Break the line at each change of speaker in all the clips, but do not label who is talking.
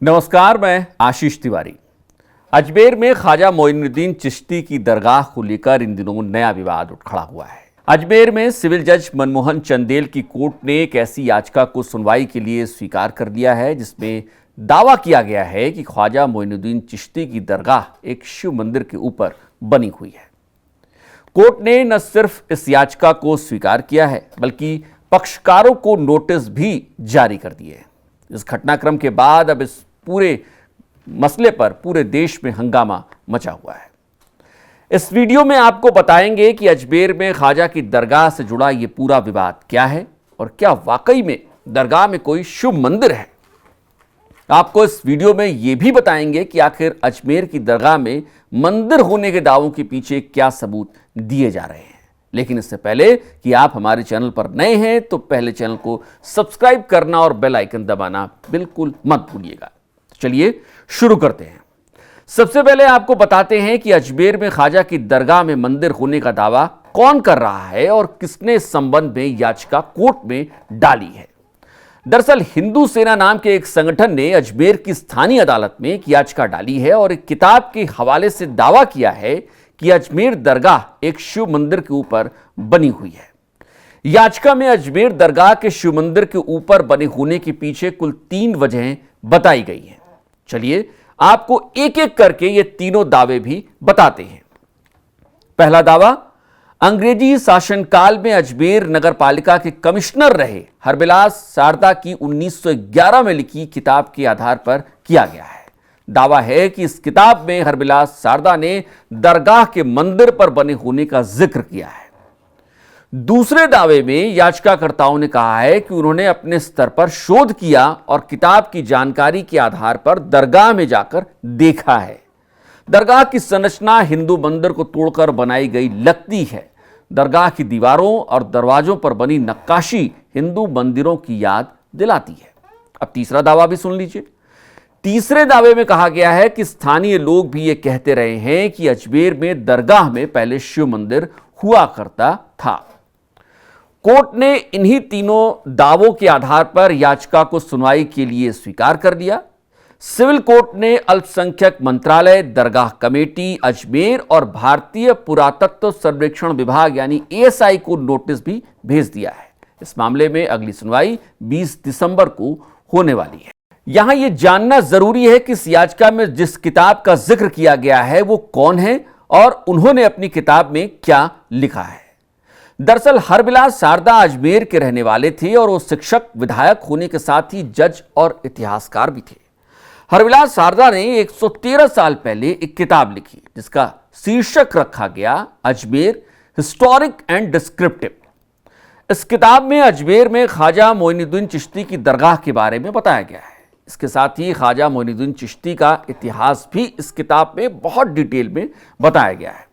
नमस्कार, मैं आशीष तिवारी। अजमेर में ख्वाजा मोइनुद्दीन चिश्ती की दरगाह को लेकर इन दिनों नया विवाद उठ खड़ा हुआ है। अजमेर में सिविल जज मनमोहन चंदेल की कोर्ट ने एक ऐसी याचिका को सुनवाई के लिए स्वीकार कर लिया है जिसमें दावा किया गया है कि ख्वाजा मोइनुद्दीन चिश्ती की दरगाह एक शिव मंदिर के ऊपर बनी हुई है। कोर्ट ने न सिर्फ इस याचिका को स्वीकार किया है बल्कि पक्षकारों को नोटिस भी जारी कर दिए। इस घटनाक्रम के बाद अब इस पूरे मसले पर पूरे देश में हंगामा मचा हुआ है। इस वीडियो में आपको बताएंगे कि अजमेर में ख्वाजा की दरगाह से जुड़ा ये पूरा विवाद क्या है और क्या वाकई में दरगाह में कोई शुभ मंदिर है। आपको इस वीडियो में यह भी बताएंगे कि आखिर अजमेर की दरगाह में मंदिर होने के दावों के पीछे क्या सबूत दिए जा रहे हैं। लेकिन इससे पहले कि आप हमारे चैनल पर नए हैं तो पहले चैनल को सब्सक्राइब करना और बेल आइकन दबाना बिल्कुल मत भूलिएगा। चलिए शुरू करते हैं। सबसे पहले आपको बताते हैं कि अजमेर में ख्वाजा की दरगाह में मंदिर होने का दावा कौन कर रहा है और किसने इस संबंध में याचिका कोर्ट में डाली है। दरअसल हिंदू सेना नाम के एक संगठन ने अजमेर की स्थानीय अदालत में एक याचिका डाली है और एक किताब के हवाले से दावा किया है कि अजमेर दरगाह एक शिव मंदिर के ऊपर बनी हुई है। याचिका में अजमेर दरगाह के शिव मंदिर के ऊपर बने होने के पीछे कुल 3 वजहें बताई गई हैं। चलिए आपको एक एक करके ये तीनों दावे भी बताते हैं। पहला दावा, अंग्रेजी शासनकाल में अजमेर नगर पालिका के कमिश्नर रहे हरबिलास सारदा की 1911 में लिखी किताब के आधार पर किया गया है। दावा है कि इस किताब में हरबिलास सारदा ने दरगाह के मंदिर पर बने होने का जिक्र किया है। दूसरे दावे में याचिकाकर्ताओं ने कहा है कि उन्होंने अपने स्तर पर शोध किया और किताब की जानकारी के आधार पर दरगाह में जाकर देखा है। दरगाह की संरचना हिंदू मंदिर को तोड़कर बनाई गई लगती है। दरगाह की दीवारों और दरवाजों पर बनी नक्काशी हिंदू मंदिरों की याद दिलाती है। अब तीसरा दावा भी सुन लीजिए। तीसरे दावे में कहा गया है कि स्थानीय लोग भी ये कहते रहे हैं कि अजमेर में दरगाह में पहले शिव मंदिर हुआ करता था। कोर्ट ने इन्हीं तीनों दावों के आधार पर याचिका को सुनवाई के लिए स्वीकार कर लिया। सिविल कोर्ट ने अल्पसंख्यक मंत्रालय, दरगाह कमेटी अजमेर और भारतीय पुरातत्व सर्वेक्षण विभाग यानी ASI को नोटिस भी भेज दिया है। इस मामले में अगली सुनवाई 20 दिसंबर को होने वाली है। यहां यह जानना जरूरी है कि इस याचिका में जिस किताब का जिक्र किया गया है वो कौन है और उन्होंने अपनी किताब में क्या लिखा है। दरअसल हरबिलास सारदा अजमेर के रहने वाले थे और वो शिक्षक, विधायक होने के साथ ही जज और इतिहासकार भी थे। हरबिलास सारदा ने 113 साल पहले एक किताब लिखी जिसका शीर्षक रखा गया अजमेर हिस्टोरिक एंड डिस्क्रिप्टिव। इस किताब में अजमेर में ख्वाजा मोइनुद्दीन चिश्ती की दरगाह के बारे में बताया गया है। इसके साथ ही ख्वाजा मोइनुद्दीन चिश्ती का इतिहास भी इस किताब में बहुत डिटेल में बताया गया है।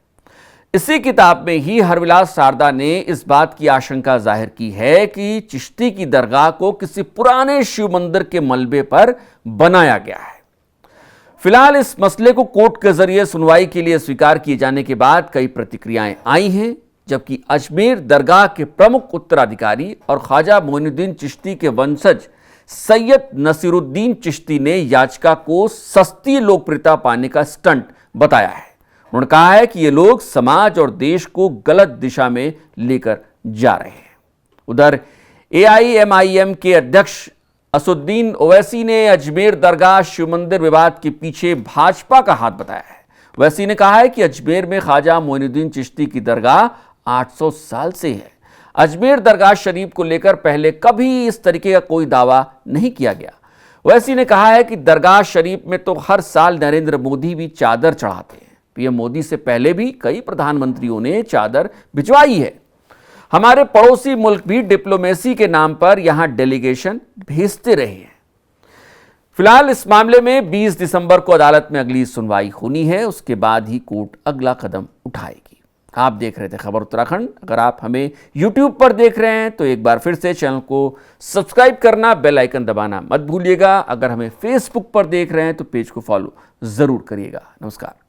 इसी किताब में ही हरबिलास सारदा ने इस बात की आशंका जाहिर की है कि चिश्ती की दरगाह को किसी पुराने शिव मंदिर के मलबे पर बनाया गया है। फिलहाल इस मसले को कोर्ट के जरिए सुनवाई के लिए स्वीकार किए जाने के बाद कई प्रतिक्रियाएं आई हैं, जबकि अजमेर दरगाह के प्रमुख उत्तराधिकारी और ख्वाजा मोइनुद्दीन चिश्ती के वंशज सैयद नसीरुद्दीन चिश्ती ने याचिका को सस्ती लोकप्रियता पाने का स्टंट बताया है। उन्होंने कहा है कि ये लोग समाज और देश को गलत दिशा में लेकर जा रहे हैं। उधर AIMIM के अध्यक्ष असुद्दीन ओवैसी ने अजमेर दरगाह शिव मंदिर विवाद के पीछे भाजपा का हाथ बताया है। ओवैसी ने कहा है कि अजमेर में ख्वाजा मोइनुद्दीन चिश्ती की दरगाह 800 साल से है। अजमेर दरगाह शरीफ को लेकर पहले कभी इस तरीके का कोई दावा नहीं किया गया। ओवैसी ने कहा है कि दरगाह शरीफ में तो हर साल नरेंद्र मोदी भी चादर चढ़ाते हैं। PM मोदी से पहले भी कई प्रधानमंत्रियों ने चादर भिजवाई है। हमारे पड़ोसी मुल्क भी डिप्लोमेसी के नाम पर यहां डेलीगेशन भेजते रहे हैं। फिलहाल इस मामले में 20 दिसंबर को अदालत में अगली सुनवाई होनी है। उसके बाद ही कोर्ट अगला कदम उठाएगी। आप देख रहे थे खबर उत्तराखंड। अगर आप हमें YouTube पर देख रहे हैं तो एक बार फिर से चैनल को सब्सक्राइब करना, बेल आइकन दबाना मत भूलिएगा। अगर हमें Facebook पर देख रहे हैं तो पेज को फॉलो जरूर करिएगा। नमस्कार।